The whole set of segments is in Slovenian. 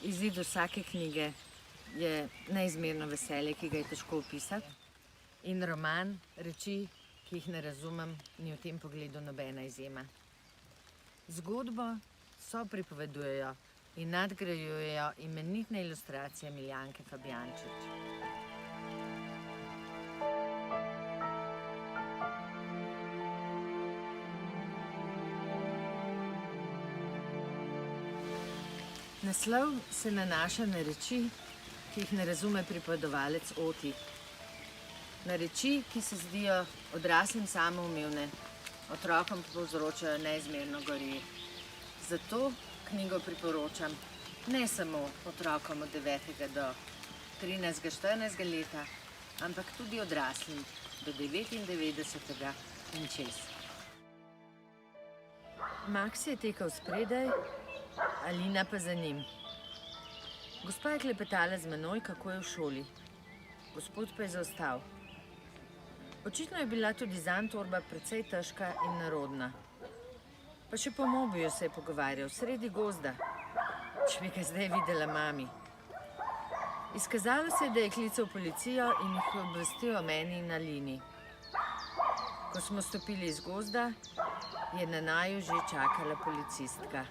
Izid vsake knjige je neizmerno veselje, ki ga je težko opisati. In roman, reči, ki jih ne razumem, ni v tem pogledu nobena izjema. Zgodbo sopripovedujejo in nadgrajujejo imenitne ilustracije Miljanke Fabjančič. Naslov se nanaša na reči, ki jih ne razume pripovedovalec Oti. Na reči, ki se zdijo odraslim samoumevne, otrokom pa povzročajo neizmerno gorje. Zato knjigo priporočam ne samo otrokom od 9. do 13-14 leta, ampak tudi odraslim do 99. in čez. Max je tekel spredaj, Alina pa za njim. Gospa je klepetala z menoj, kako je v šoli. Gospod pa je zaostal. Očitno je bila tudi zanj torba precej težka in nerodna. Pa še po mobiju se je pogovarjal, sredi gozda. Če bi ga zdaj videla mami. Izkazalo se je, da je klical policijo in jih obvestil o meni in Alini. Ko smo stopili iz gozda, je na naju že čakala policistka.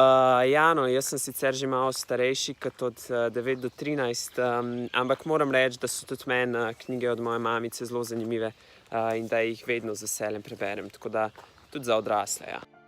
Jaz sem sicer že malo starejši kot od 9 do 13, ampak moram reči, da so tudi meni knjige od moje mamice zelo zanimive in da jih vedno z veseljem preberem, tako da tudi za odrasle, ja.